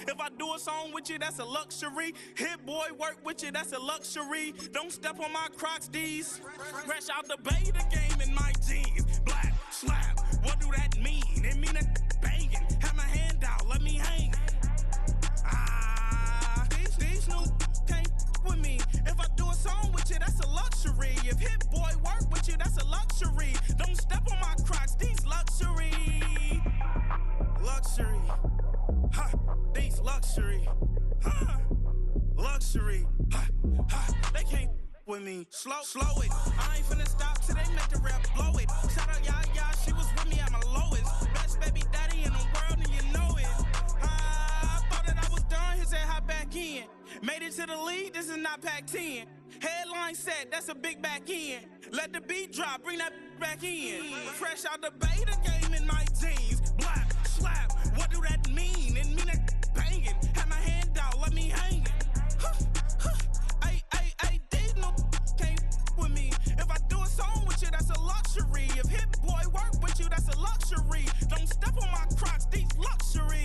If I do a song with you, that's a luxury. Hit boy, work with you, that's a luxury. Don't step on my Crocs, D's. Fresh out the bay, the game in my jeans. Black, slap, what do that mean? It mean a banging. Have my hand out, let me hang. These new can't with me. If I do a song with you, that's a luxury. If hit boy work with you, that's a luxury. Don't step on my Crocs, these luxury. Luxury, ha, these luxury, ha, luxury, ha, ha, they can't with me. Slow it, I ain't finna stop till they make the rap blow it. Shout out Yaya, she was with me at my lowest. Best baby daddy in the world and you know it. I thought that I was done, he said hop back in. Made it to the league, this is not Pac-10. Headline set, that's a big back end. Let the beat drop, bring that back in. Fresh out the bay, the game in my jeans. Black, slap, what do that mean? It mean that banging. Have my hand out, let me hang it. Ay, these no can't with me. If I do a song with you, that's a luxury. If hit boy work with you, that's a luxury. Don't step on my Crocs, these luxury.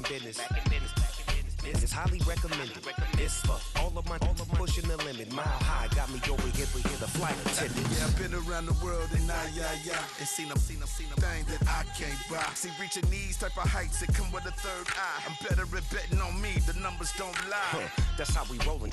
Business. It's highly recommended. It's for all of my pushing the limit. Mile high got me over here the flight attendant. Yeah, I've been around the world and and seen them things that I can't buy. See, reaching these type of heights that come with a third eye. I'm better at betting on me. The numbers don't lie. That's how we rollin'.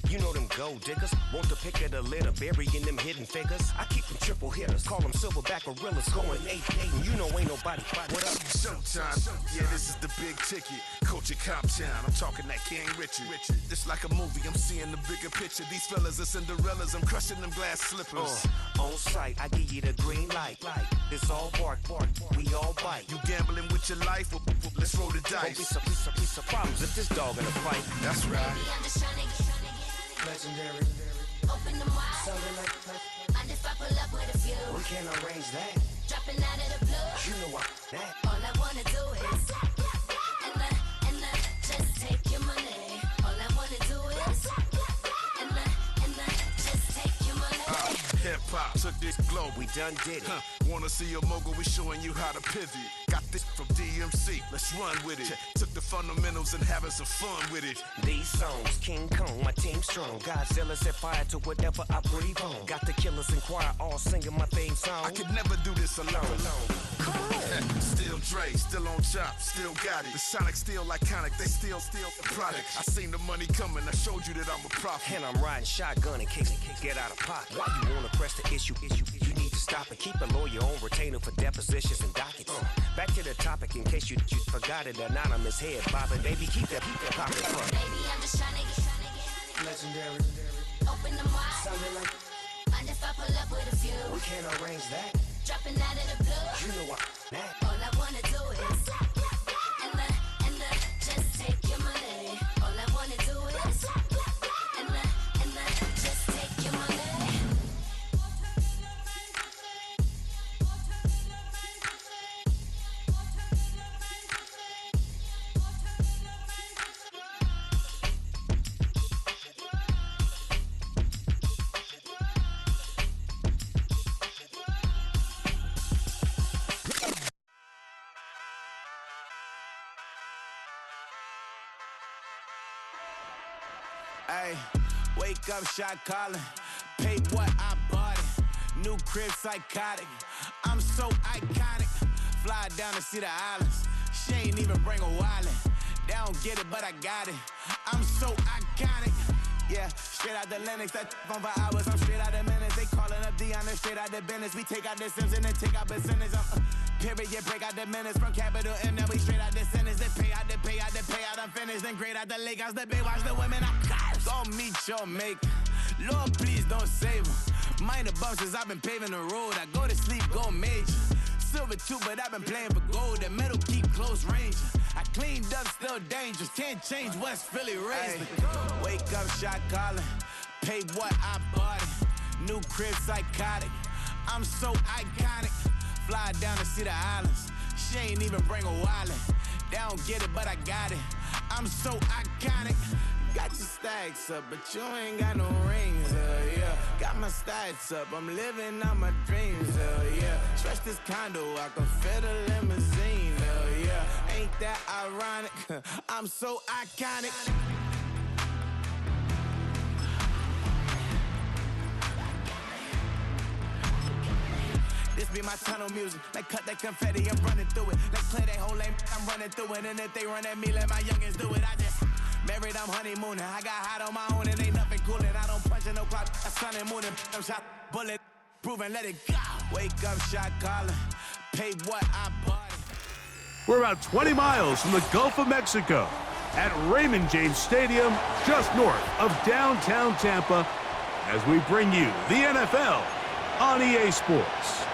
You know them gold diggers. Want the pick of the litter, burying them hidden figures. I keep them triple hitters. Call them silverback gorillas. Going 8-8, and you know ain't nobody. What up? Showtime. Yeah, this is the big ticket. Culture Cop Town. I'm talking that King Richard. It's like a movie. I'm seeing the bigger picture. These fellas are Cinderellas. I'm crushing them glass slippers. On sight, I give you the green light. It's all bark. We all bite. You gambling with your life? Let's roll the dice. Don't be piece of problems if this dog in a fight. That's right. Baby, I'm just trying to get legendary. Open them wide. Something like and if I pull up with a few, we can't arrange that. Dropping out of the blue. You know what? That. All I wanna do is and just take your money. All I wanna do is and just take your money. Hip hop took this globe. We done did it. Wanna see a mogul? We showing you how to pivot. Got this from DMC. Let's run with it. Took the fundamentals and having some fun with it. These songs, King Kong, my team strong. Godzilla set fire to whatever I breathe on. Got the killers in choir all singing my theme song. I could never do this alone. Come on. Still Dre, still on top, still got it. The Sonic still iconic, they still the product. I seen the money coming, I showed you that I'm a prophet. And I'm riding shotgun in case it get out of pocket. Why you wanna press the issue? You need to stop and keep a lawyer on retainer for depositions and dockets. Back to the topic in case you forgot it. Anonymous head bobbing, baby, keep that pocket front. Baby, I'm just trying to get Legendary. Open them wide. Something like and if I pull up with a few, we can't arrange that. Dropping out of the blue. You know what? That. All I wanna do is Wake up, shot calling. Paid what I bought it. New crib psychotic. I'm so iconic. Fly down to see the islands. She ain't even bring a wallet. They don't get it, but I got it. I'm so iconic. Yeah, straight out the Lennox, that on for hours. I'm straight out the minutes. They calling up Dion, straight out the business. We take out the Sims and then take out percentage. Period, break out the minutes from capital M. Now we straight out the sentence. They pay out, I'm finished. Then grade out the lake house, the bay, watch the women. I'm cursed. Go meet your maker. Lord, please don't save them. Minor bumps as I've been paving the road. I go to sleep, go major. Silver too, but I've been playing for gold. The metal keep close range. I cleaned up, still dangerous. Can't change West Philly raised. Wake up, shot calling. Paid what I bought it. New crib psychotic. I'm so iconic. Fly down to see the islands. She ain't even bring a wallet. They don't get it, but I got it. I'm so iconic. Got your stacks up, but you ain't got no rings, yeah. Got my stats up, I'm living out my dreams, yeah. Stretch this condo, I can fit a limousine, yeah. Ain't that ironic? I'm so iconic. This be my tunnel music. Like cut that confetti, I'm running through it. Like play that whole lane, I'm running through it. And if they run at me, let my youngins do it. I just married, I'm honeymooning. I got hot on my own and ain't nothing coolin'. I don't punch in no clock, I sun and moon and I'm shot bullet. Proven, let it go. Wake up, shot calling. Paid what I bought it. We're about 20 miles from the Gulf of Mexico at Raymond James Stadium, just north of downtown Tampa, as we bring you the NFL on EA Sports.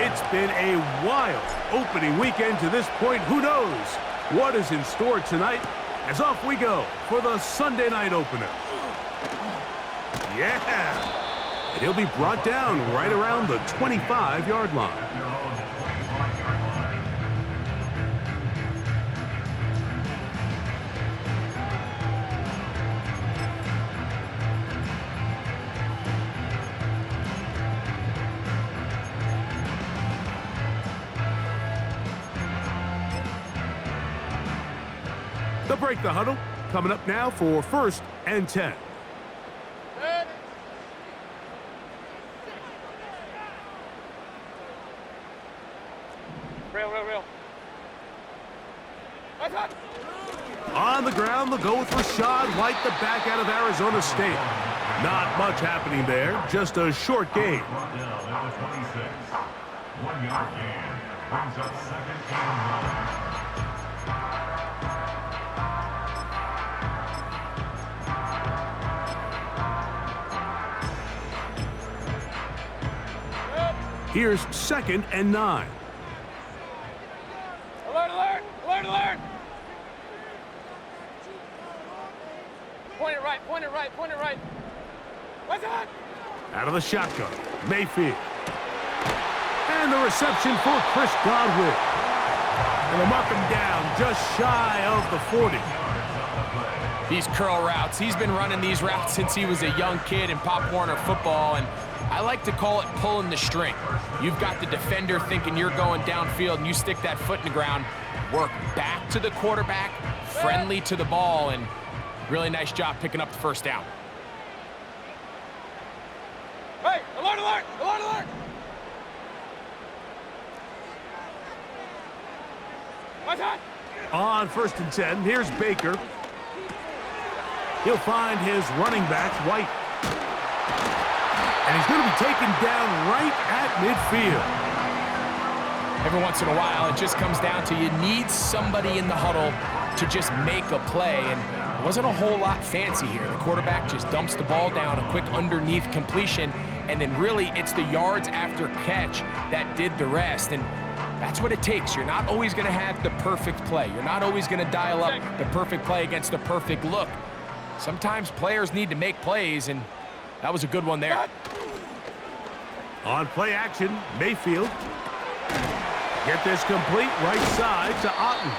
It's been a wild opening weekend to this point. Who knows what is in store tonight? As off we go for the Sunday night opener. Yeah! And he'll be brought down right around the 25-yard line. They'll break the huddle. Coming up now for 1st and 10. Real. On the ground, they'll go with Rashad White, the back out of Arizona State. Not much happening there, just a short gain. 1 yard gain brings up 2nd and 1. Here's 2nd and 9. Alert! Point it right. What's that? Out of the shotgun, Mayfield. And the reception for Chris Godwin. And they'll mark him down just shy of the 40. These curl routes, he's been running these routes since he was a young kid in Pop Warner football, and I like to call it pulling the string. You've got the defender thinking you're going downfield, and you stick that foot in the ground, work back to the quarterback, friendly to the ball, and really nice job picking up the first down. Hey, alert! What's that? On 1st and 10, here's Baker. He'll find his running back, White. And he's going to be taken down right at midfield. Every once in a while, it just comes down to you need somebody in the huddle to just make a play, and it wasn't a whole lot fancy here. The quarterback just dumps the ball down, a quick underneath completion, and then really it's the yards after catch that did the rest, and that's what it takes. You're not always going to have the perfect play. You're not always going to dial up the perfect play against the perfect look. Sometimes players need to make plays, and that was a good one there. On play action, Mayfield. Get this complete right side to Otten.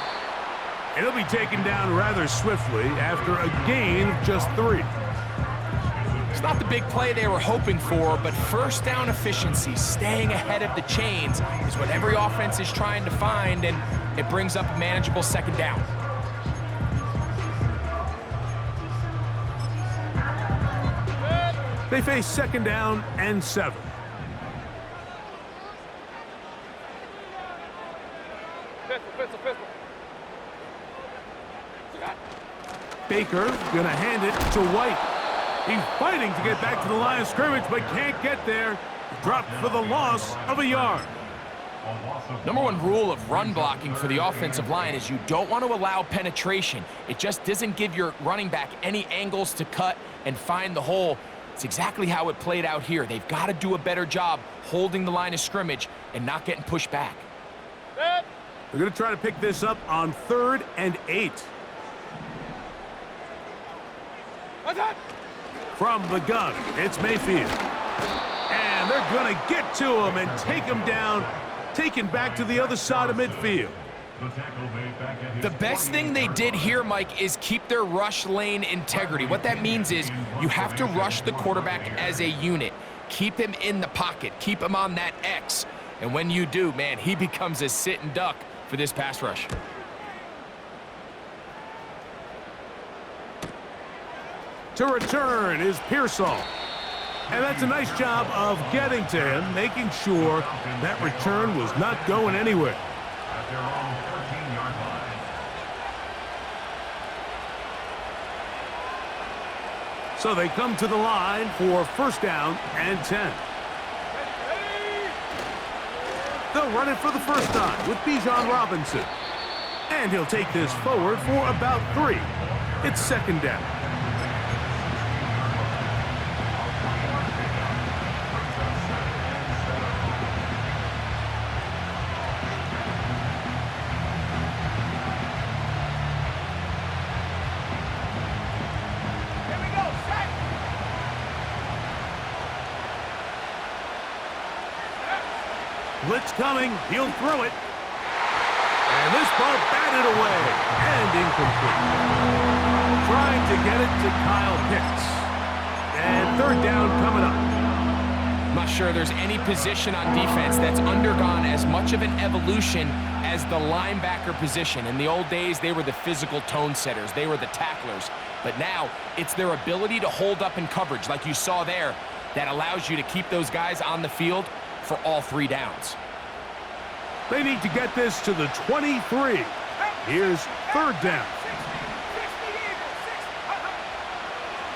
And he'll be taken down rather swiftly after a gain of just 3. It's not the big play they were hoping for, but first down efficiency, staying ahead of the chains, is what every offense is trying to find, and it brings up a manageable second down. They face second down and 7. Pistol. Baker gonna hand it to White. He's fighting to get back to the line of scrimmage, but can't get there. Dropped for the loss of a yard. Number one rule of run blocking for the offensive line is you don't want to allow penetration. It just doesn't give your running back any angles to cut and find the hole. It's exactly how it played out here. They've got to do a better job holding the line of scrimmage and not getting pushed back. They're going to try to pick this up on 3rd and 8. From the gun, it's Mayfield. And they're going to get to him and take him down, taken back to the other side of midfield. The best thing they did here, Mike, is keep their rush lane integrity. What that means is you have to rush the quarterback as a unit. Keep him in the pocket. Keep him on that X. And when you do, man, he becomes a sit and duck for this pass rush. To return is Pearsall. And that's a nice job of getting to him, making sure that return was not going anywhere. At their own 14-yard line. So they come to the line for first down and 10. They'll run it for the first time with Bijan Robinson. And he'll take this forward for about 3. It's second down. Blitz coming, he'll throw it. And this ball batted away and incomplete. Trying to get it to Kyle Pitts. And third down coming up. I'm not sure there's any position on defense that's undergone as much of an evolution as the linebacker position. In the old days, they were the physical tone setters. They were the tacklers. But now, it's their ability to hold up in coverage, like you saw there, that allows you to keep those guys on the field for all 3 downs. They need to get this to the 23. Here's third down.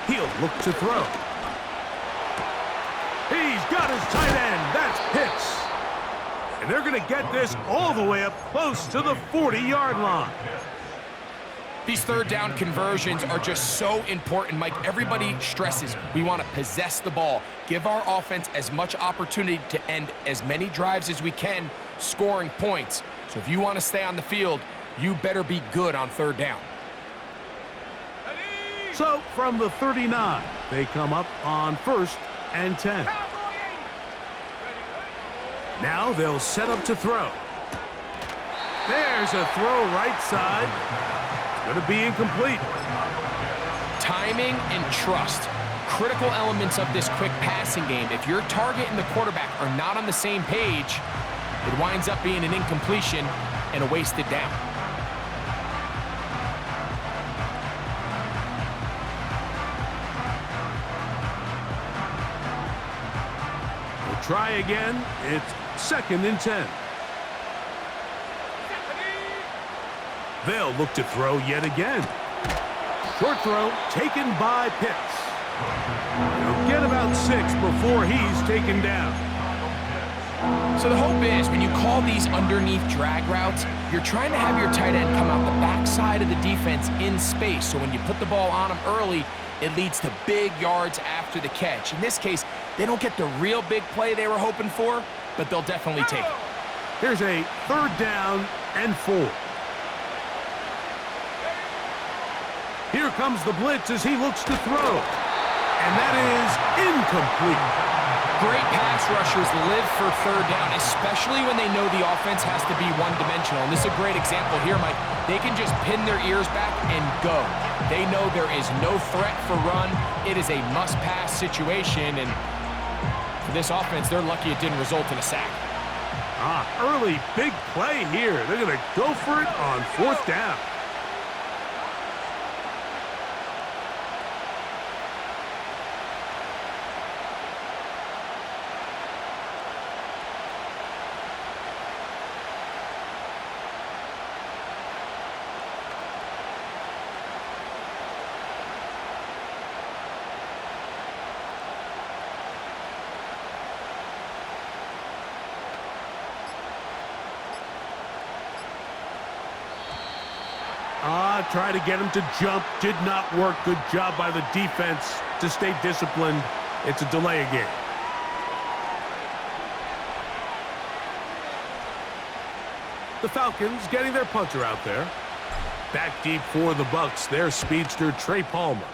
He'll look to throw. He's got his tight end. That's Pitts. And they're going to get this all the way up close to the 40-yard line. These third down conversions are just so important, Mike. Everybody stresses we want to possess the ball, give our offense as much opportunity to end as many drives as we can, scoring points. So if you want to stay on the field, you better be good on third down. So from the 39, they come up on first and 10. Now they'll set up to throw. There's a throw right side. Going to be incomplete. Timing and trust, critical elements of this quick passing game. If your target and the quarterback are not on the same page, it winds up being an incompletion and a wasted down. We'll try again. It's second and 10. They'll look to throw yet again. Short throw taken by Pitts. He'll get about 6 before he's taken down. So the hope is when you call these underneath drag routes, you're trying to have your tight end come out the backside of the defense in space. So when you put the ball on him early, it leads to big yards after the catch. In this case, they don't get the real big play they were hoping for, but they'll definitely take it. Here's a third down and 4. Here comes the blitz as he looks to throw. And that is incomplete. great pass rushers live for third down, especially when they know the offense has to be one-dimensional. And this is a great example here, Mike. They can just pin their ears back and go. They know there is no threat for run. It is a must-pass situation, and for this offense, they're lucky it didn't result in a sack. Early big play here. They're going to go for it on fourth down. Try to get him to jump. Did not work. Good job by the defense to stay disciplined. It's a delay again. The Falcons getting their punter out there. Back deep for the Bucks, their speedster Trey Palmer.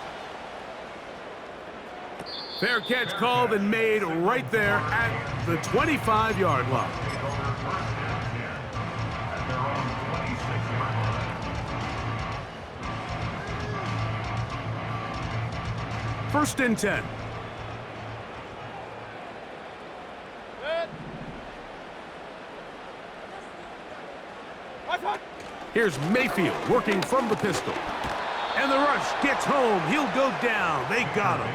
Fair catch called and made right there at the 25-yard line. First and 10. Here's Mayfield working from the pistol. And the rush gets home. He'll go down. They got him.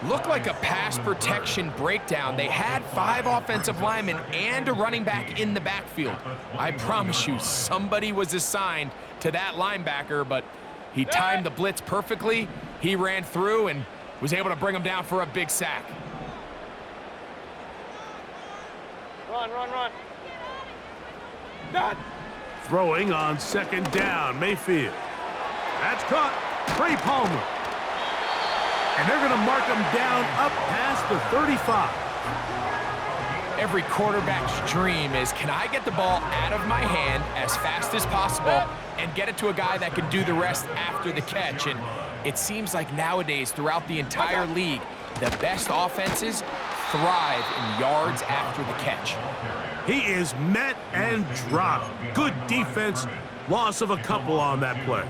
Looked like a pass protection breakdown. They had 5 offensive linemen and a running back in the backfield. I promise you, somebody was assigned to that linebacker, but he timed the blitz perfectly. He ran through and was able to bring him down for a big sack. Run. Throwing on second down, Mayfield. That's caught. Trey Palmer. And they're going to mark him down up past the 35. Every quarterback's dream is, can I get the ball out of my hand as fast as possible and get it to a guy that can do the rest after the catch? And it seems like nowadays, throughout the entire league, the best offenses thrive in yards after the catch. He is met and dropped. Good defense. Loss of a couple on that play.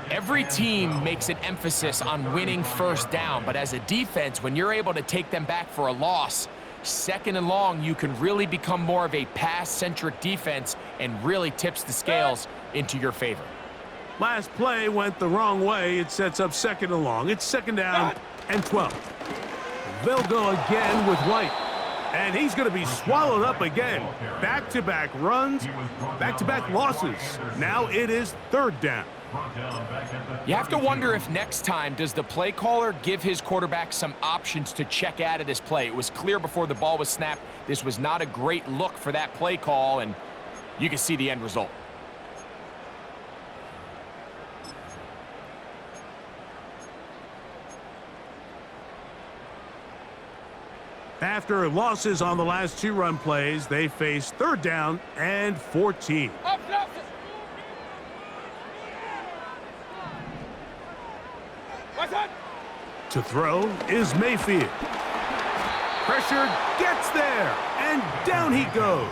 Every team makes an emphasis on winning first down, but as a defense, when you're able to take them back for a loss, second and long, you can really become more of a pass-centric defense and really tips the scales into your favor. Last play went the wrong way. It sets up second and long. It's second down and 12. They'll go again with White. And he's going to be swallowed up again. Back-to-back runs, back-to-back losses. Now it is third down. You have to wonder if next time, does the play caller give his quarterback some options to check out of this play? It was clear before the ball was snapped. This was not a great look for that play call, and you can see the end result. After losses on the last 2 run plays, they face third down and 14. To throw is Mayfield. Pressure gets there, and down he goes.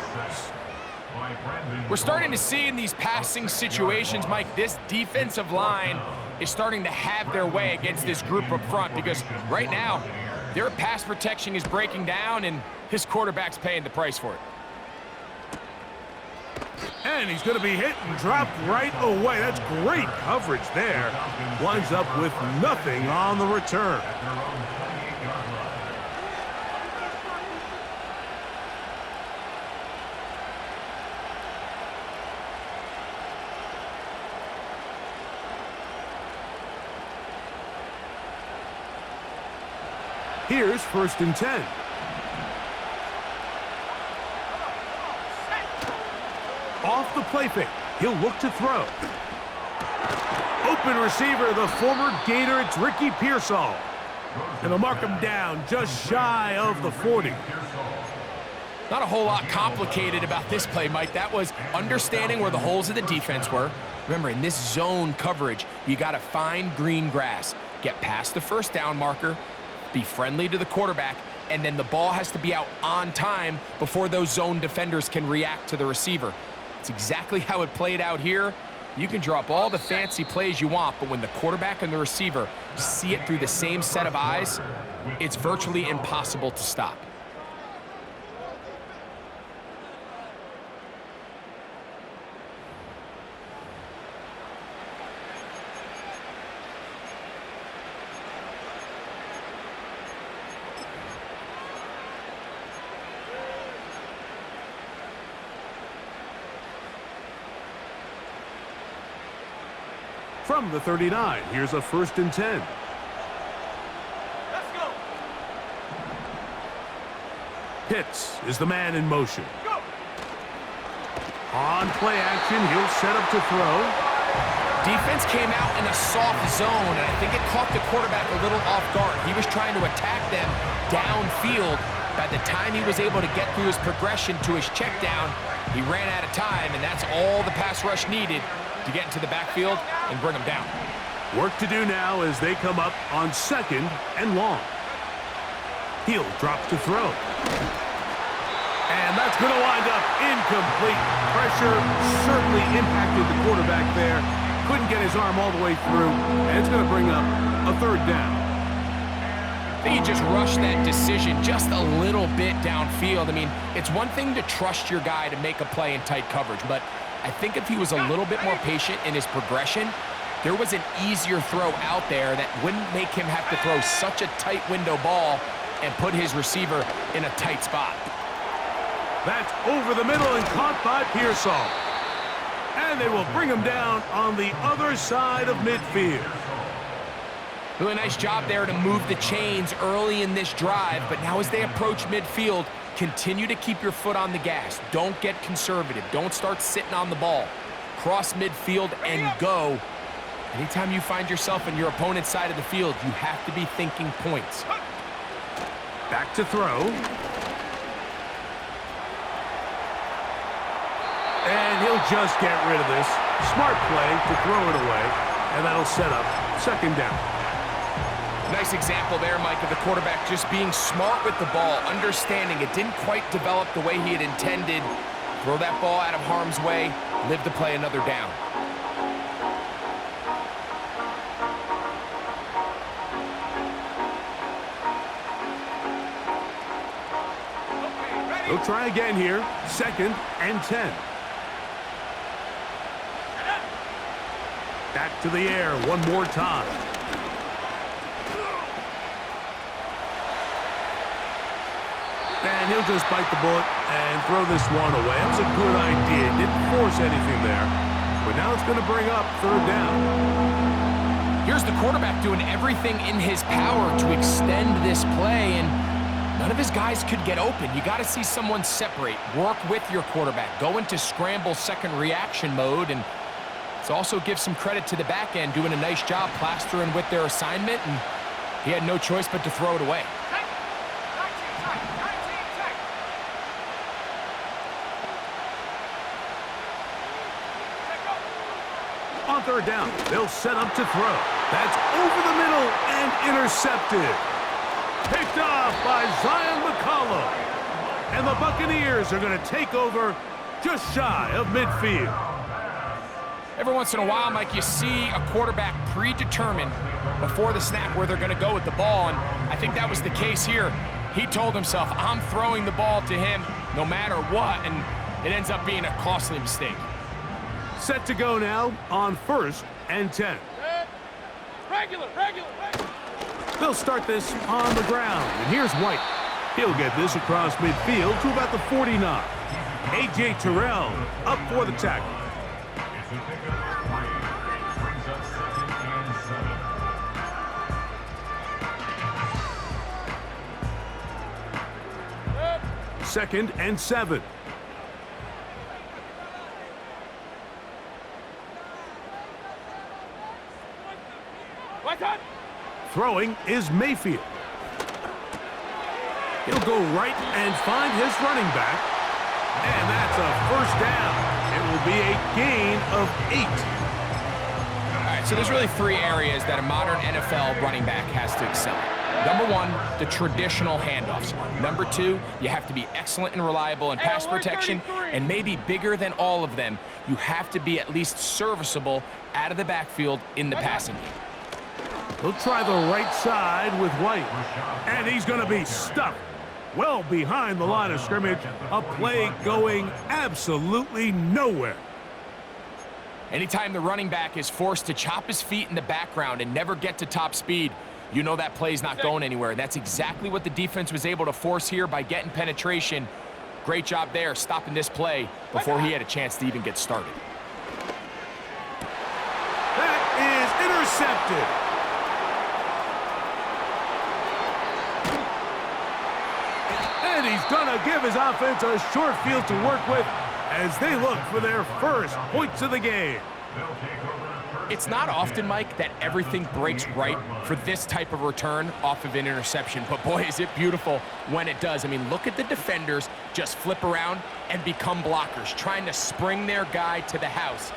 We're starting to see in these passing situations, Mike, this defensive line is starting to have their way against this group up front, because right now, their pass protection is breaking down, and his quarterback's paying the price for it. And he's going to be hit and dropped right away. That's great coverage there. Winds up with nothing on the return. Here's first and 10. Off the play fake. He'll look to throw. Open receiver, the former Gator. It's Ricky Pearsall. And they'll mark him down just shy of the 40. Not a whole lot complicated about this play, Mike. That was understanding where the holes of the defense were. Remember, in this zone coverage, you got to find green grass. Get past the first down marker, be friendly to the quarterback, and then the ball has to be out on time before those zone defenders can react to the receiver. It's exactly how it played out here. You can draw up all the fancy plays you want, but when the quarterback and the receiver see it through the same set of eyes, it's virtually impossible to stop. From the 39, here's a 1st and 10. Let's go. Pitts is the man in motion. Go. On play action, he'll set up to throw. Defense came out in a soft zone, and I think it caught the quarterback a little off guard. He was trying to attack them downfield. By the time he was able to get through his progression to his check down, he ran out of time, and that's all the pass rush needed to get into the backfield and bring him down. Work to do now as they come up on 2nd and long. Heel drops to throw. And that's going to wind up incomplete. Pressure certainly impacted the quarterback there. Couldn't get his arm all the way through, and it's going to bring up a 3rd down. I think he just rushed that decision just a little bit downfield. I mean, it's one thing to trust your guy to make a play in tight coverage, but I think if he was a little bit more patient in his progression, there was an easier throw out there that wouldn't make him have to throw such a tight window ball and put his receiver in a tight spot. That's over the middle and caught by Pearsall. And they will bring him down on the other side of midfield. Really nice job there to move the chains early in this drive, but now as they approach midfield, continue to keep your foot on the gas. Don't get conservative. Don't start sitting on the ball. Cross midfield and go. Anytime you find yourself in your opponent's side of the field, you have to be thinking points. Back to throw. And he'll just get rid of this. Smart play to throw it away, and that'll set up 2nd down. Nice example there, Mike, of the quarterback just being smart with the ball, understanding it didn't quite develop the way he had intended. Throw that ball out of harm's way, live to play another down. He'll try again here. 2nd and 10. Back to the air one more time. And he'll just bite the bullet and throw this one away. That was a good idea. Didn't force anything there. But now it's going to bring up 3rd down. Here's the quarterback doing everything in his power to extend this play, and none of his guys could get open. You got to see someone separate, work with your quarterback, go into scramble second reaction mode, and it's also give some credit to the back end doing a nice job plastering with their assignment, and he had no choice but to throw it away. On 3rd down, they'll set up to throw. That's over the middle and intercepted. Picked off by Zion McCollum. And the Buccaneers are going to take over just shy of midfield. Every once in a while, Mike, you see a quarterback predetermined before the snap where they're going to go with the ball, and I think that was the case here. He told himself, I'm throwing the ball to him no matter what, and it ends up being a costly mistake. Set to go now on 1st and 10. Regular. They'll start this on the ground, and here's White. He'll get this across midfield to about the 49. A.J. Terrell up for the tackle. Second and 7. Throwing is Mayfield. He'll go right and find his running back. And that's a 1st down. It will be a gain of 8. All right, so there's really 3 areas that a modern NFL running back has to excel at. Number one, the traditional handoffs. Number two, you have to be excellent and reliable in pass protection, and maybe bigger than all of them, you have to be at least serviceable out of the backfield in the passing game. He'll try the right side with White, and he's going to be stuck well behind the line of scrimmage. A play going absolutely nowhere. Anytime the running back is forced to chop his feet in the background and never get to top speed, you know that play's not going anywhere. That's exactly what the defense was able to force here by getting penetration. Great job there, stopping this play before he had a chance to even get started. That is intercepted. And he's gonna give his offense a short field to work with as they look for their first points of the game. It's not often, Mike, that everything breaks right for this type of return off of an interception, but boy, is it beautiful when it does. I mean, look at the defenders just flip around and become blockers, trying to spring their guy to the house.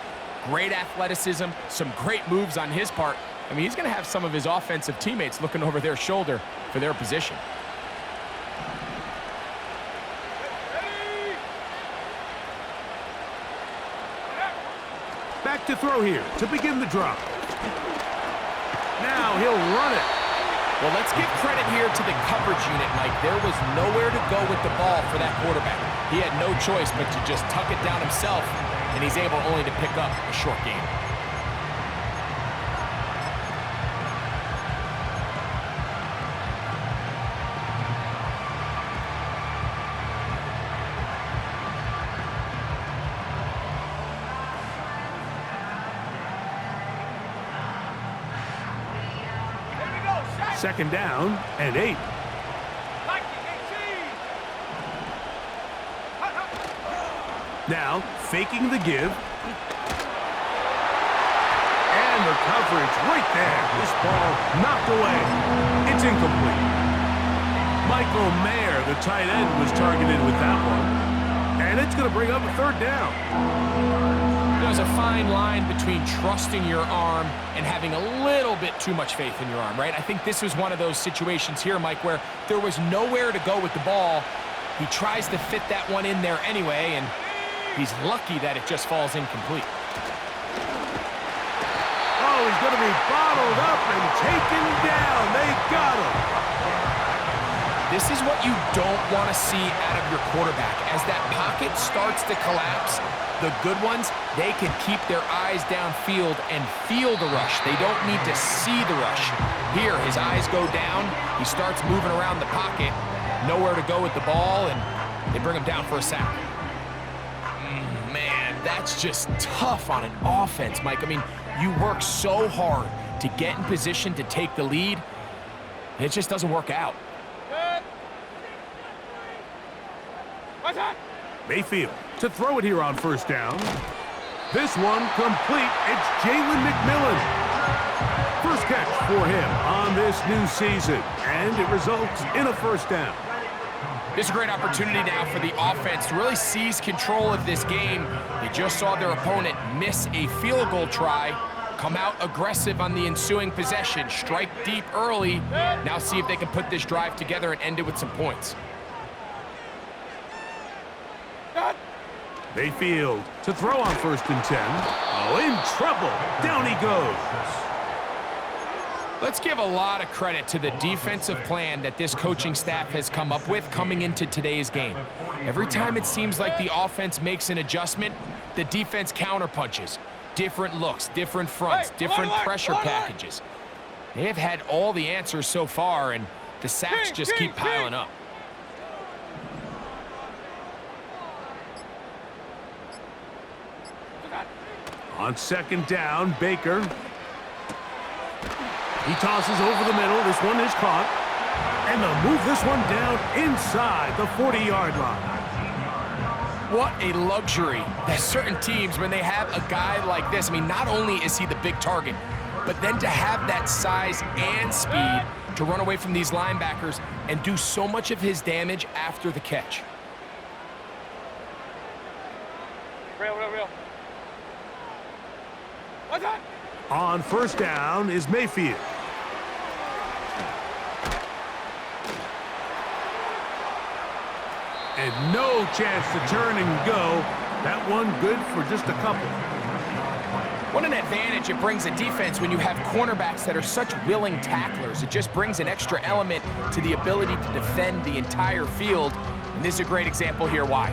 Great athleticism, some great moves on his part. I mean, he's gonna have some of his offensive teammates looking over their shoulder for their position. Back to throw here to begin the drop. Now he'll run it. Well, let's give credit here to the coverage unit, Mike. There was nowhere to go with the ball for that quarterback. He had no choice but to just tuck it down himself, and he's able only to pick up a short gain. Second down and 8. Now, faking the give. And the coverage right there. This ball knocked away. It's incomplete. Michael Mayer, the tight end, was targeted with that one. And it's going to bring up a third down. There's a fine line between trusting your arm and having a little bit too much faith in your arm, right? I think this was one of those situations here, Mike, where there was nowhere to go with the ball. He tries to fit that one in there anyway, and he's lucky that it just falls incomplete. Oh, he's going to be bottled up and taken down. They got him. This is what you don't want to see out of your quarterback. As that pocket starts to collapse, the good ones, they can keep their eyes downfield and feel the rush. They don't need to see the rush. Here, his eyes go down. He starts moving around the pocket. Nowhere to go with the ball, and they bring him down for a sack. Man, that's just tough on an offense, Mike. I mean, you work so hard to get in position to take the lead, and it just doesn't work out. Mayfield to throw it here on first down. This one complete. It's Jalen McMillan. First catch for him on this new season, and it results in a first down. This is a great opportunity now for the offense to really seize control of this game. They just saw their opponent miss a field goal try, come out aggressive on the ensuing possession, strike deep early. Now see if they can put this drive together and end it with some points. Mayfield to throw on first and 10. Oh, in trouble. Down he goes. Let's give a lot of credit to the defensive plan that this coaching staff has come up with coming into today's game. Every time it seems like the offense makes an adjustment, the defense counterpunches. Different looks, different fronts, different pressure packages. They have had all the answers so far, and the sacks just keep piling up. On second down, Baker. He tosses over the middle. This one is caught. And they'll move this one down inside the 40-yard line. What a luxury that certain teams, when they have a guy like this, I mean, not only is he the big target, but then to have that size and speed to run away from these linebackers and do so much of his damage after the catch. Real. On first down is Mayfield. And no chance to turn and go. That one good for just a couple. What an advantage it brings a defense when you have cornerbacks that are such willing tacklers. It just brings an extra element to the ability to defend the entire field. And this is a great example here why.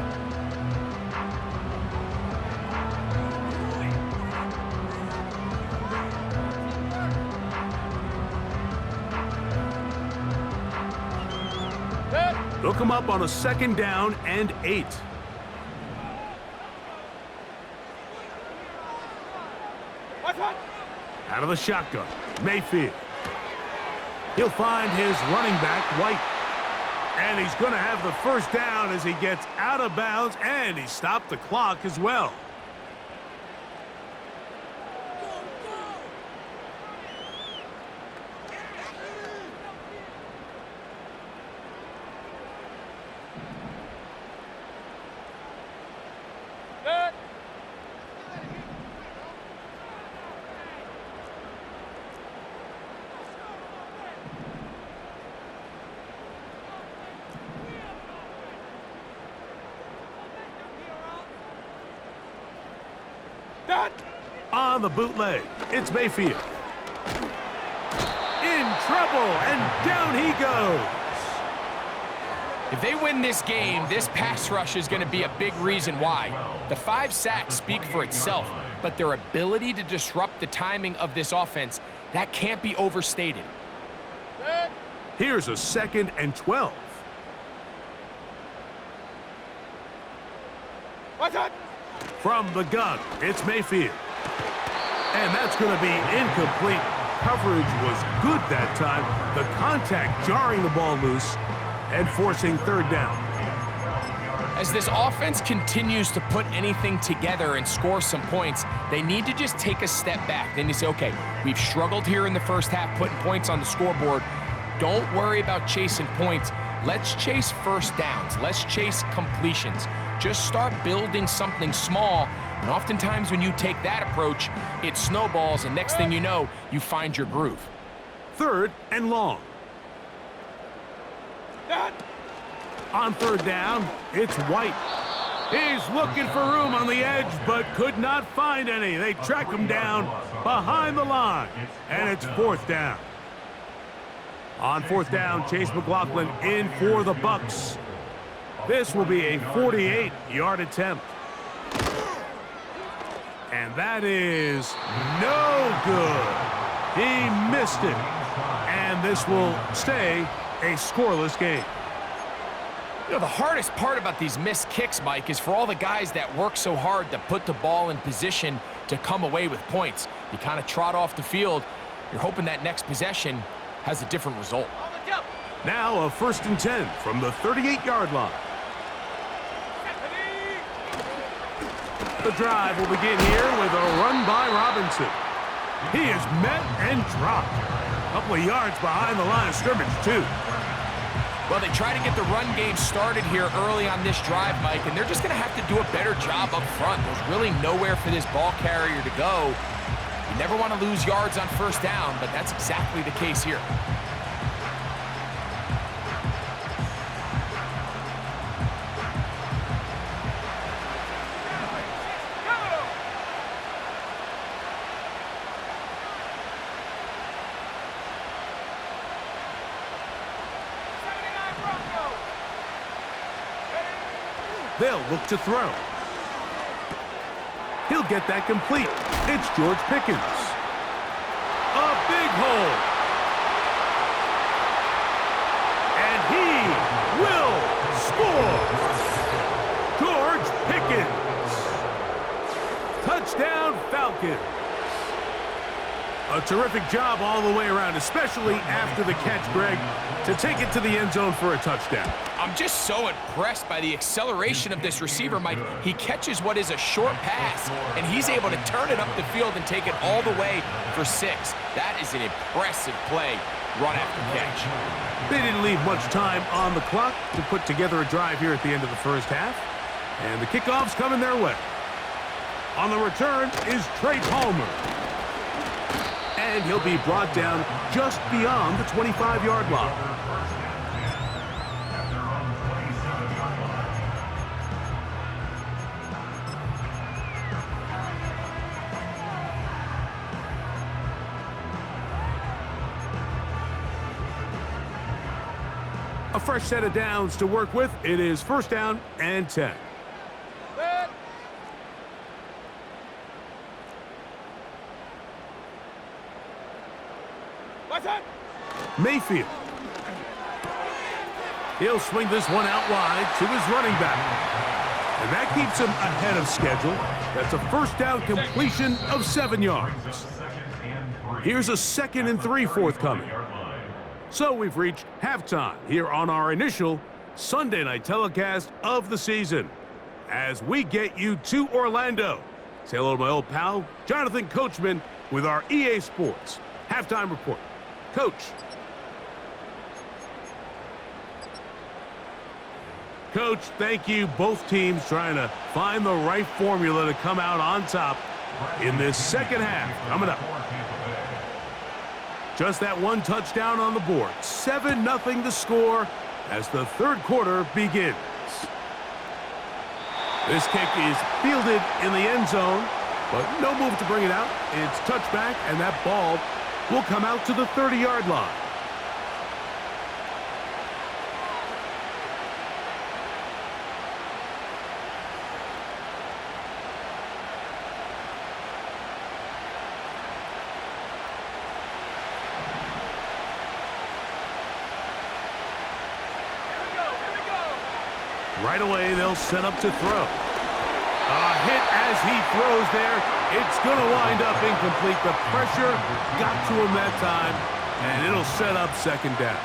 They'll come up on a 2nd down and 8. Out of the shotgun, Mayfield. He'll find his running back, White. And he's going to have the 1st down as he gets out of bounds, and he stopped the clock as well. On the bootleg, it's Mayfield. In trouble, and down he goes. If they win this game, this pass rush is going to be a big reason why. The 5 sacks speak for itself, but their ability to disrupt the timing of this offense, that can't be overstated. Here's a 2nd and 12. From the gun, it's Mayfield. And that's going to be incomplete. Coverage was good that time. The contact jarring the ball loose and forcing 3rd down. As this offense continues to put anything together and score some points, they need to just take a step back. Then you say, okay, we've struggled here in the first half putting points on the scoreboard. Don't worry about chasing points. Let's chase 1st downs. Let's chase completions. Just start building something small. And oftentimes when you take that approach, it snowballs, and next thing you know, you find your groove. 3rd and long. On 3rd down, it's White. He's looking for room on the edge, but could not find any. They track him down behind the line, and it's 4th down. On 4th down, Chase McLaughlin in for the Bucks. This will be a 48-yard attempt. And that is no good. He missed it. And this will stay a scoreless game. You know, the hardest part about these missed kicks, Mike, is for all the guys that work so hard to put the ball in position to come away with points. You kind of trot off the field. You're hoping that next possession has a different result. Now a 1st and 10 from the 38-yard line. The drive will begin here with a run by Robinson. He is met and dropped. A couple of yards behind the line of scrimmage, too. Well, they try to get the run game started here early on this drive, Mike, and they're just going to have to do a better job up front. There's really nowhere for this ball carrier to go. You never want to lose yards on 1st down, but that's exactly the case here. They'll look to throw. He'll get that complete. It's George Pickens. A big hole. And he will score. George Pickens. Touchdown Falcons. A terrific job all the way around, especially after the catch, Greg, to take it to the end zone for a touchdown. I'm just so impressed by the acceleration of this receiver, Mike. He catches what is a short pass, and he's able to turn it up the field and take it all the way for 6. That is an impressive play, run after catch. They didn't leave much time on the clock to put together a drive here at the end of the first half, and the kickoff's coming their way. On the return is Trey Palmer. And he'll be brought down just beyond the 25-yard line. A fresh set of downs to work with. It is first down and 10. Mayfield. He'll swing this one out wide to his running back. And that keeps him ahead of schedule. That's a first down completion of 7 yards. Here's a 2nd and 3 forthcoming. So we've reached halftime here on our initial Sunday night telecast of the season. As we get you to Orlando. Say hello to my old pal, Jonathan Coachman, with our EA Sports halftime report. Coach. Coach, thank you. Both teams trying to find the right formula to come out on top in this second half. Coming up. Just that one touchdown on the board. 7-0 the score as the third quarter begins. This kick is fielded in the end zone, but no move to bring it out. It's touchback, and that ball will come out to the 30-yard line. Right away, they'll set up to throw. A hit as he throws there. It's going to wind up incomplete. The pressure got to him that time, and it'll set up second down.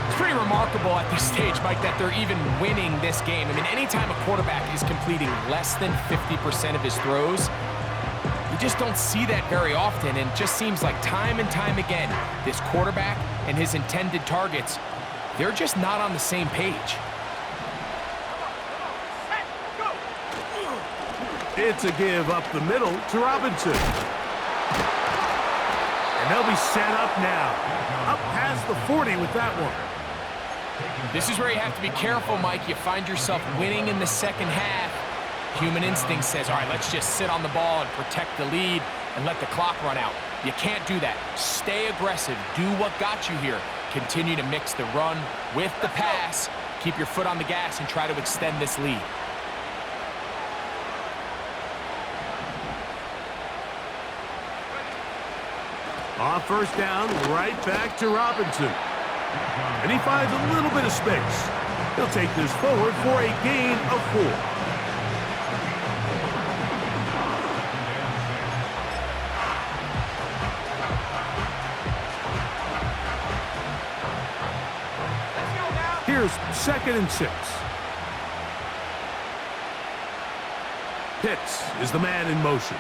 It's pretty remarkable at this stage, Mike, that they're even winning this game. I mean, anytime a quarterback is completing less than 50% of his throws, you just don't see that very often, and it just seems like time and time again, this quarterback and his intended targets, they're just not on the same page. It's a give up the middle to Robinson. And they'll be set up now. Up past the 40 with that one. This is where you have to be careful, Mike. You find yourself winning in the second half. Human instinct says, all right, let's just sit on the ball and protect the lead and let the clock run out. You can't do that. Stay aggressive. Do what got you here. Continue to mix the run with the pass. Keep your foot on the gas and try to extend this lead. On first down, right back to Robinson. And he finds a little bit of space. He'll take this forward for a gain of 4. Here's 2nd and 6. Pitts is the man in motion.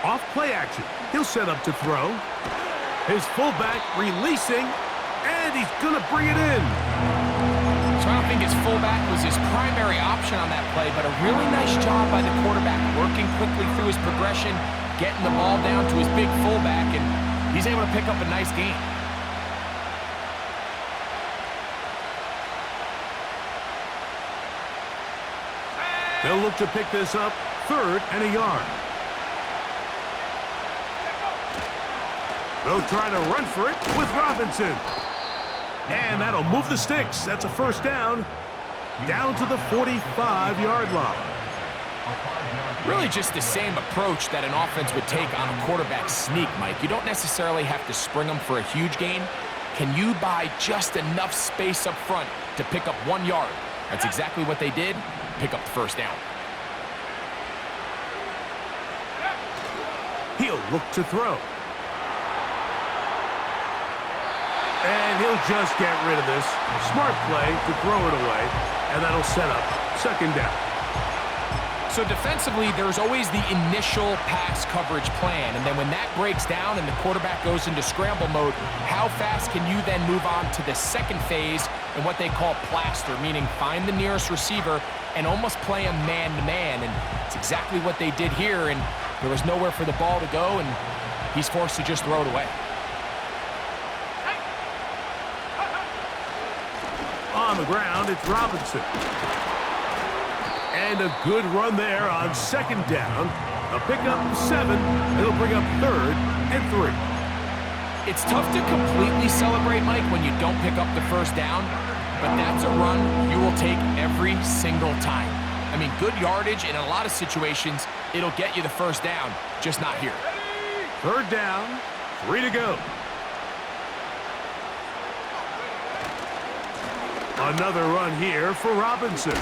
Off play action. He'll set up to throw. His fullback releasing, and he's going to bring it in. So I don't think his fullback was his primary option on that play, but a really nice job by the quarterback working quickly through his progression, getting the ball down to his big fullback, and he's able to pick up a nice gain. They'll look to pick this up 3rd and a yard. They'll try to run for it with Robinson. And that'll move the sticks. That's a first down. Down to the 45-yard line. Really just the same approach that an offense would take on a quarterback sneak, Mike. You don't necessarily have to spring them for a huge gain. Can you buy just enough space up front to pick up 1 yard? That's exactly what they did. Pick up the first down. He'll look to throw. And he'll just get rid of this. Smart play to throw it away, and that'll set up second down. So defensively, there's always the initial pass coverage plan, and then when that breaks down and the quarterback goes into scramble mode, how fast can you then move on to the second phase and what they call plaster, meaning find the nearest receiver and almost play him man-to-man, and it's exactly what they did here, and there was nowhere for the ball to go, and he's forced to just throw it away. On the ground, it's Robinson. And a good run there on second down. A pickup 7. It'll bring up 3rd and 3. It's tough to completely celebrate, Mike, when you don't pick up the first down, but that's a run you will take every single time. I mean, good yardage in a lot of situations, it'll get you the first down, just not here. Third down, 3 to go. Another run here for Robinson.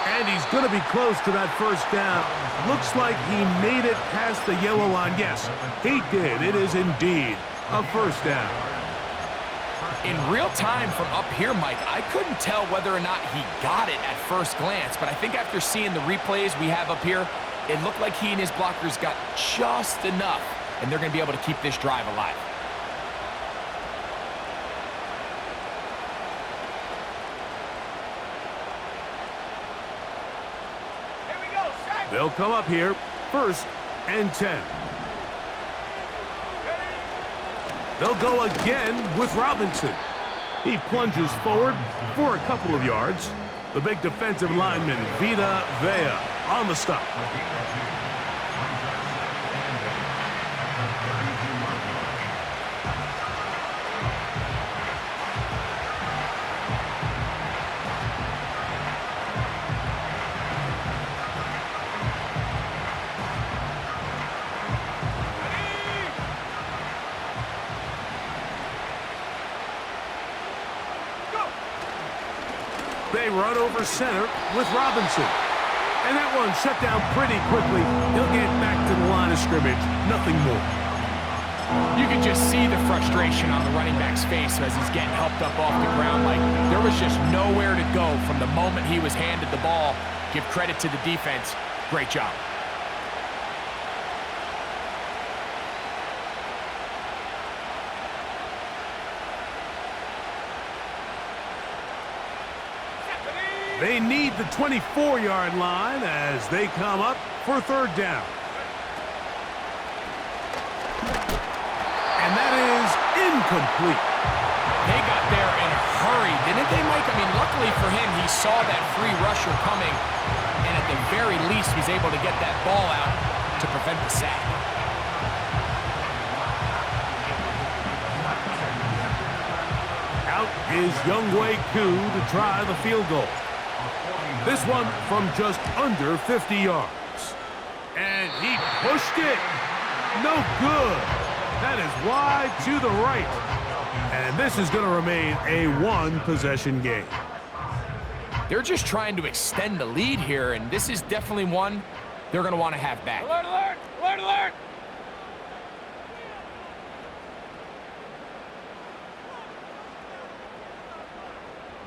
And he's going to be close to that first down. Looks like he made it past the yellow line. Yes, he did. It is indeed a first down. In real time from up here, Mike, I couldn't tell whether or not he got it at first glance, but I think after seeing the replays we have up here, it looked like he and his blockers got just enough, and they're going to be able to keep this drive alive. They'll come up here, 1st and 10. They'll go again with Robinson. He plunges forward for a couple of yards. The big defensive lineman, Vita Vea, on the stop. They run over center with Robinson. And that one shut down pretty quickly. He'll get back to the line of scrimmage. Nothing more. You can just see the frustration on the running back's face as he's getting helped up off the ground. Like, there was just nowhere to go from the moment he was handed the ball. Give credit to the defense. Great job. They need the 24-yard line as they come up for third down. And that is incomplete. They got there in a hurry, didn't they, Mike? I mean, luckily for him, he saw that free rusher coming, and at the very least, was able to get that ball out to prevent the sack. Out is Younghoe Koo to try the field goal. This one from just under 50 yards. And he pushed it. No good. That is wide to the right. And this is going to remain a one-possession game. They're just trying to extend the lead here, and this is definitely one they're going to want to have back. Alert, alert! Alert, alert!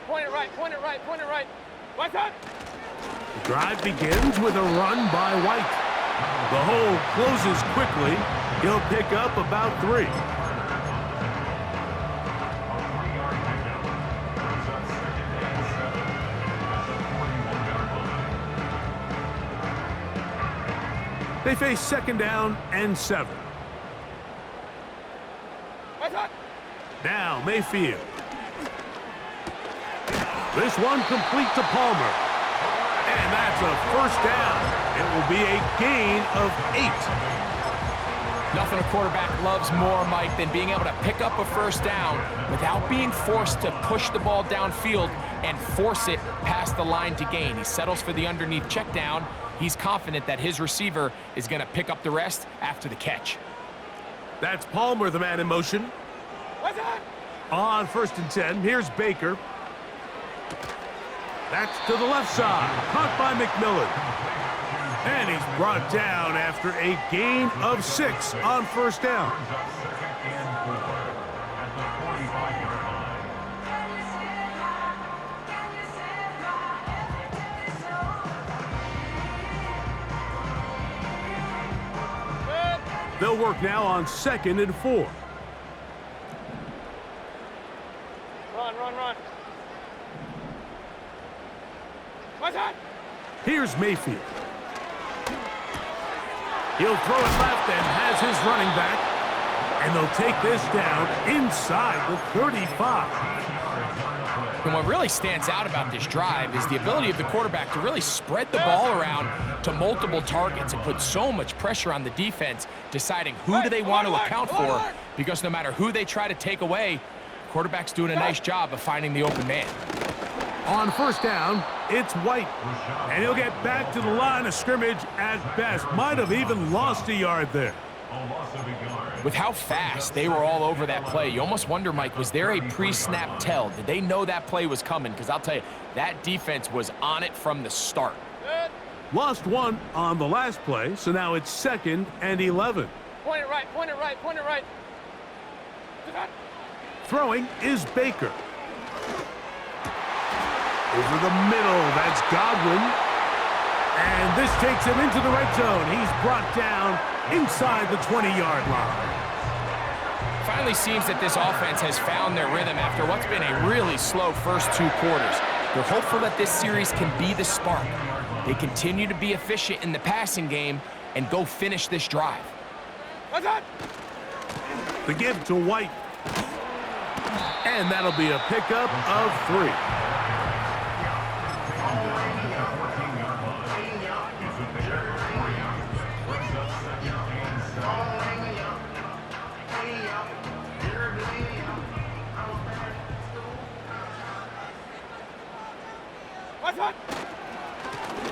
Point it right, point it right, point it right. What's up? The drive begins with a run by White. The hole closes quickly. He'll pick up about 3. They face 2nd down and 7. What's up? Now Mayfield. This one complete to Palmer. And that's a first down. It will be a gain of 8. Nothing a quarterback loves more, Mike, than being able to pick up a first down without being forced to push the ball downfield and force it past the line to gain. He settles for the underneath check down. He's confident that his receiver is going to pick up the rest after the catch. That's Palmer, the man in motion. What's up? On 1st and 10, here's Baker. That's to the left side, caught by McMillan. And he's brought down after a gain of 6 on first down. They'll work now on 2nd and 4. Run, run, run. What's up? Here's Mayfield. He'll throw it left and has his running back. And they'll take this down inside the 35. And what really stands out about this drive is the ability of the quarterback to really spread the ball around to multiple targets and put so much pressure on the defense, deciding who do they want to account for, because no matter who they try to take away, quarterback's doing a nice job of finding the open man. On first down, it's White. And he'll get back to the line of scrimmage at best. Might have even lost a yard there. With how fast they were all over that play, you almost wonder, Mike, was there a pre-snap tell? Did they know that play was coming? Because I'll tell you, that defense was on it from the start. Lost one on the last play, so now it's 2nd and 11. Point it right, point it right, point it right. Throwing is Baker. Over the middle, that's Godwin. And this takes him into the red zone. He's brought down inside the 20-yard line. Finally seems that this offense has found their rhythm after what's been a really slow first 2 quarters. They're hopeful that this series can be the spark. They continue to be efficient in the passing game and go finish this drive. The give to White. And that'll be a pickup of 3.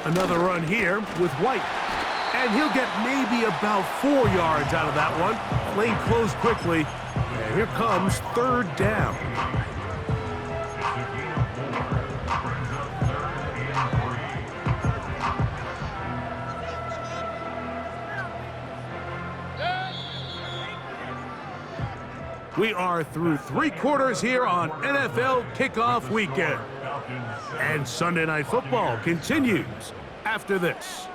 Another run here with White. And he'll get maybe about 4 yards out of that one. Lane closed quickly. And here comes 3rd down. We are through 3 quarters here on NFL Kickoff Weekend. And Sunday Night Football continues after this.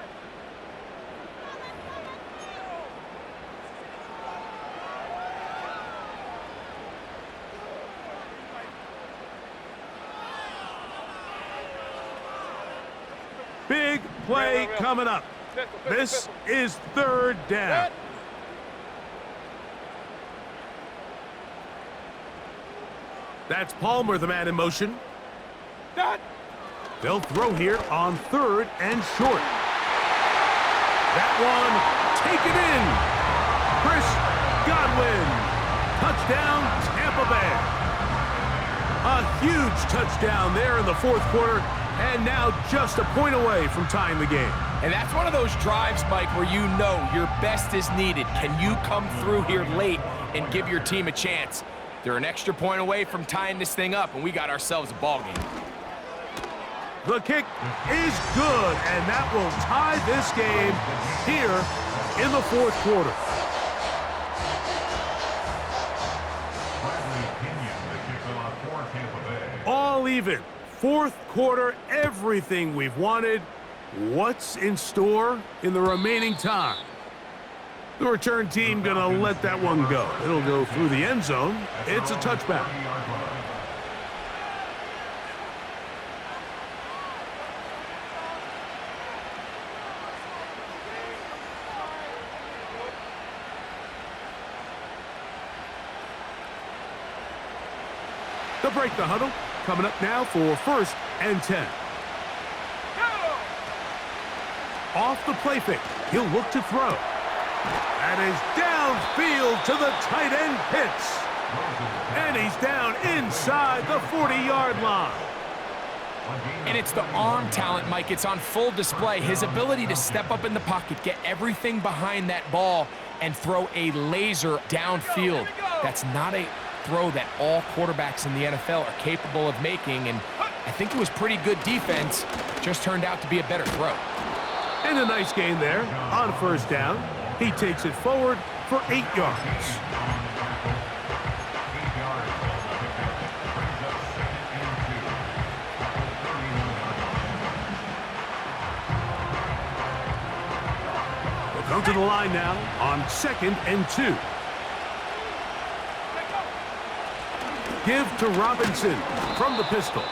Big play coming up. This is 3rd down. That's Palmer, the man in motion. They'll throw here on 3rd and short. That one taken in. Chris Godwin. Touchdown, Tampa Bay. A huge touchdown there in the 4th quarter, and now just a point away from tying the game. And that's one of those drives, Mike, where you know your best is needed. Can you come through here late and give your team a chance? They're an extra point away from tying this thing up, and we got ourselves a ball game. The kick is good, and that will tie this game here in the 4th quarter. All even. 4th quarter, everything we've wanted. What's in store in the remaining time? The return team gonna let that one go. It'll go through the end zone. It's a touchback. They'll break the huddle. Coming up now for 1st and 10. Off the play fake. He'll look to throw. That is downfield to the tight end Pitts. And he's down inside the 40-yard line. And it's the arm talent, Mike. It's on full display. His ability to step up in the pocket, get everything behind that ball, and throw a laser downfield. That's not a throw that all quarterbacks in the NFL are capable of making, and I think it was pretty good defense. Just turned out to be a better throw. And a nice gain there on 1st down. He takes it forward for 8 yards. We'll come to the line now on 2nd and 2. Give to Robinson from the pistol.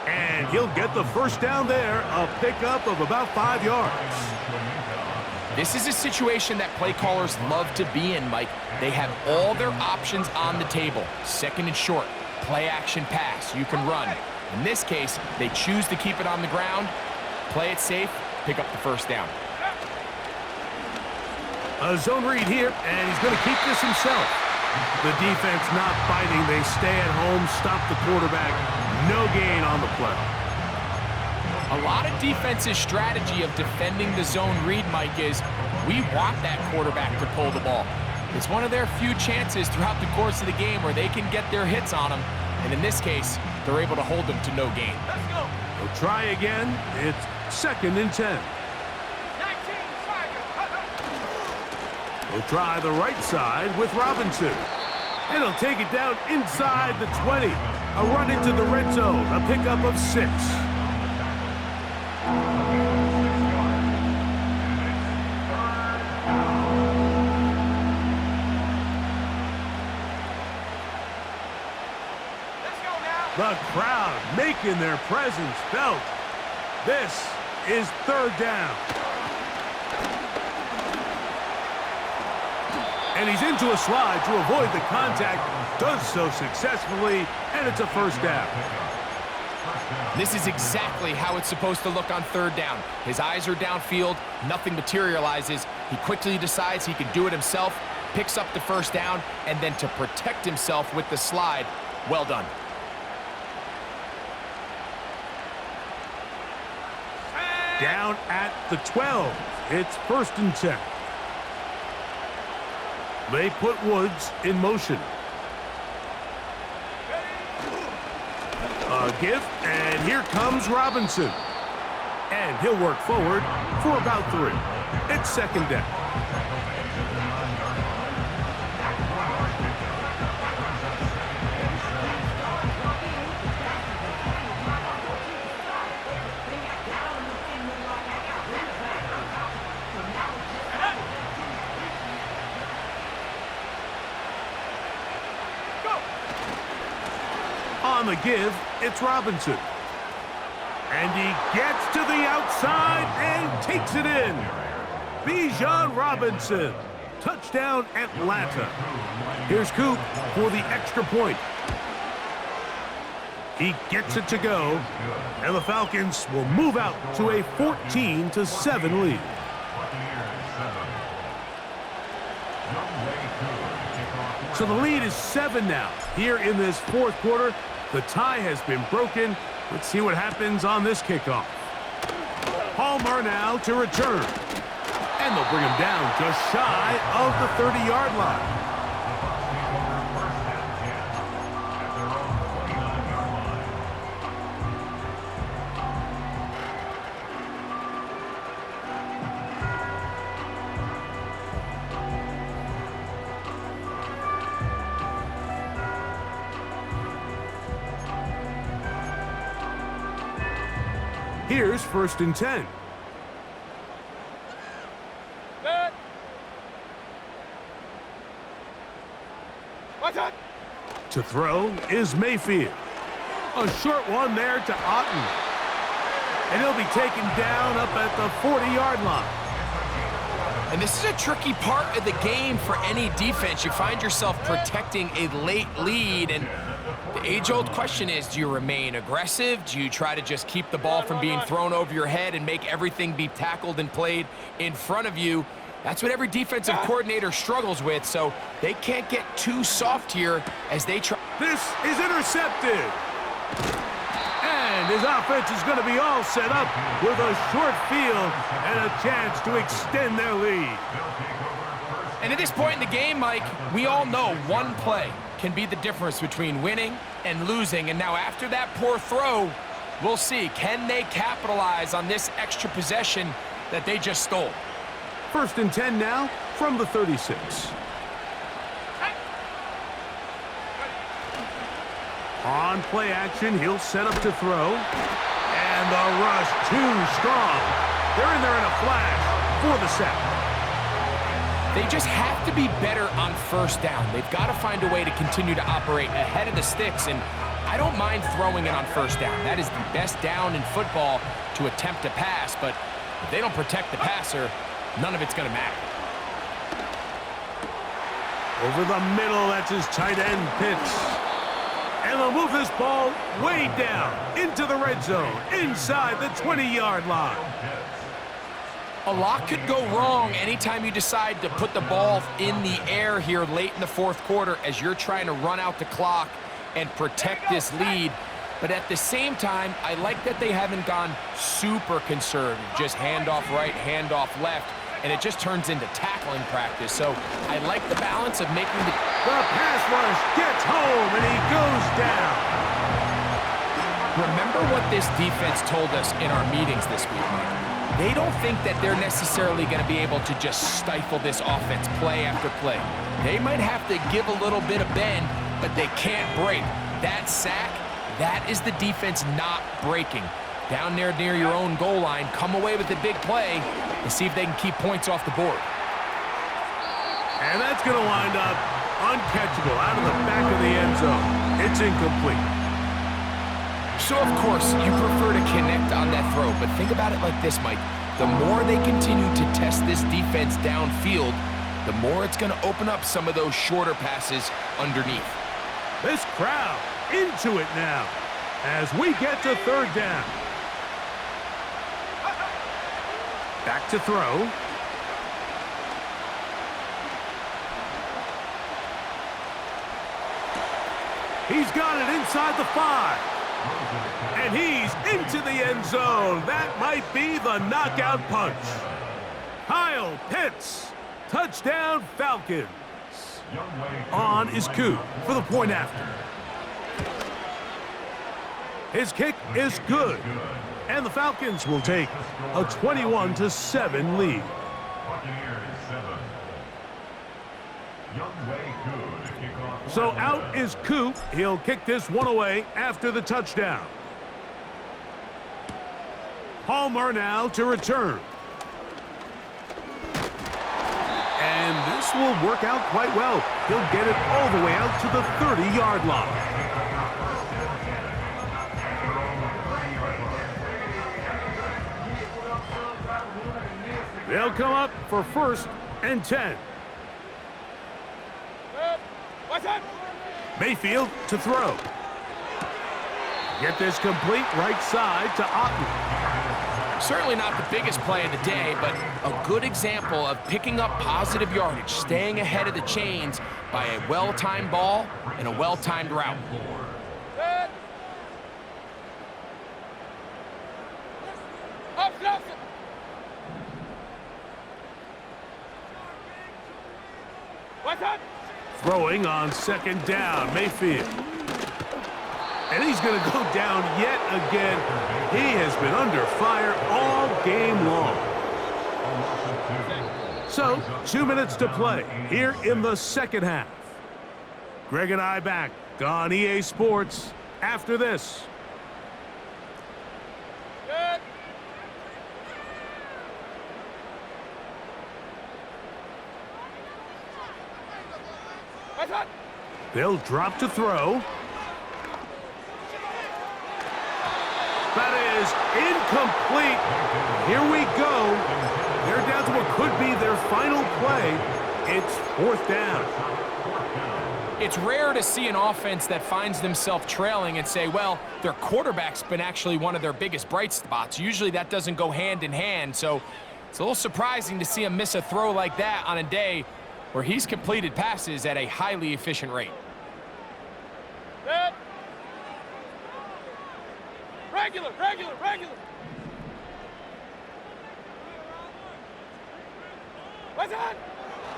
And he'll get the 1st down there, a pickup of about 5 yards. This is a situation that play callers love to be in, Mike. They have all their options on the table. 2nd and short. play action pass. You can run. In this case, they choose to keep it on the ground, play it safe, pick up the first down. A zone read here, and he's going to keep this himself. The defense not biting. They stay at home, stop the quarterback. No gain on the play. A lot of defense's strategy of defending the zone read, Mike, is we want that quarterback to pull the ball. It's one of their few chances throughout the course of the game where they can get their hits on them. And in this case, they're able to hold them to no gain. Let's go. They'll try again. It's 2nd and 10. 19, They'll try the right side with Robinson. And he'll take it down inside the 20. A run into the red zone. A pickup of 6. The crowd making their presence felt. This is 3rd down. And he's into a slide to avoid the contact. Does so successfully, and it's a 1st down. This is exactly how it's supposed to look on 3rd down. His eyes are downfield, nothing materializes. He quickly decides he can do it himself, picks up the 1st down, and then to protect himself with the slide, well done. Down at the 12. It's 1st and 10. They put Woods in motion. A give, and here comes Robinson. And he'll work forward for about 3. It's 2nd down. On the give, it's Robinson. And he gets to the outside and takes it in. Bijan Robinson. Touchdown, Atlanta. Here's Coop for the extra point. He gets it to go. And the Falcons will move out to a 14-7 lead. So the lead is 7 now. Here in this 4th quarter, the tie has been broken. Let's see what happens on this kickoff. Palmer now to return. And they'll bring him down just shy of the 30-yard line. Here's 1st and 10. Good. What's that? To throw is Mayfield. A short one there to Otten. And he'll be taken down up at the 40-yard line. And this is a tricky part of the game for any defense. You find yourself protecting a late lead, and the age-old question is, do you remain aggressive? Do you try to just keep the ball from being thrown over your head and make everything be tackled and played in front of you? That's what every defensive coordinator struggles with, so they can't get too soft here as they try. This is intercepted. And his offense is going to be all set up with a short field and a chance to extend their lead. And at this point in the game, Mike, we all know one play can be the difference between winning and losing. And now after that poor throw, we'll see, can they capitalize on this extra possession that they just stole? 1st and 10 now from the 36. On play action, he'll set up to throw. And the rush too strong. They're in there in a flash for the sack. They just have to be better on 1st down. They've got to find a way to continue to operate ahead of the sticks, and I don't mind throwing it on 1st down. That is the best down in football to attempt to pass, but if they don't protect the passer, none of it's going to matter. Over the middle, that's his tight end Pitts. And they'll move this ball way down into the red zone, inside the 20-yard line. A lot could go wrong anytime you decide to put the ball in the air here late in the fourth quarter as you're trying to run out the clock and protect this lead. But at the same time, I like that they haven't gone super conservative, just handoff right, handoff left, and it just turns into tackling practice. So I like the balance of making the pass rush gets home, and he goes down. Remember what this defense told us in our meetings this week, Mike. They don't think that they're necessarily going to be able to just stifle this offense play after play. They might have to give a little bit of bend, but they can't break. That sack, that is the defense not breaking. Down there near your own goal line, come away with a big play and see if they can keep points off the board. And that's going to wind up uncatchable out of the back of the end zone. It's incomplete. So, of course, you prefer to connect on that throw, but think about it like this, Mike. The more they continue to test this defense downfield, the more it's going to open up some of those shorter passes underneath. This crowd into it now as we get to third down. Back to throw. He's got it inside the 5. And he's into the end zone. That might be the knockout punch. Kyle Pitts, touchdown Falcons. On is Coop for the point after. His kick is good. And the Falcons will take a 21-7 lead. So out is Coop. He'll kick this one away after the touchdown. Palmer now to return. And this will work out quite well. He'll get it all the way out to the 30-yard line. They'll come up for 1st and 10. Mayfield to throw. Get this complete right side to Otten. Certainly not the biggest play of the day, but a good example of picking up positive yardage, staying ahead of the chains by a well-timed ball and a well-timed route. Throwing on 2nd down, Mayfield. And he's going to go down yet again. He has been under fire all game long. So, 2 minutes to play here in the second half. Greg and I back on EA Sports after this. They'll drop to throw. That is incomplete. Here we go. They're down to what could be their final play. It's 4th down. It's rare to see an offense that finds themselves trailing and say, well, their quarterback's been actually one of their biggest bright spots. Usually that doesn't go hand in hand, so it's a little surprising to see him miss a throw like that on a day where he's completed passes at a highly efficient rate. Regular.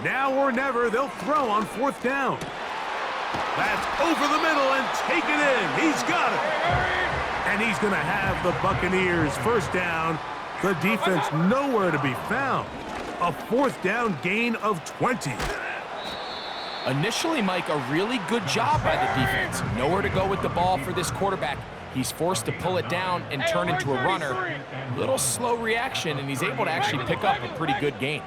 Now or never, they'll throw on 4th down. That's over the middle and take it in. He's got it. And he's going to have the Buccaneers 1st down. The defense nowhere to be found. A 4th down gain of 20. Initially, Mike, a really good job by the defense. Nowhere to go with the ball for this quarterback. He's forced to pull it down and turn into a runner. Little slow reaction, and he's able to actually pick up a pretty good gain.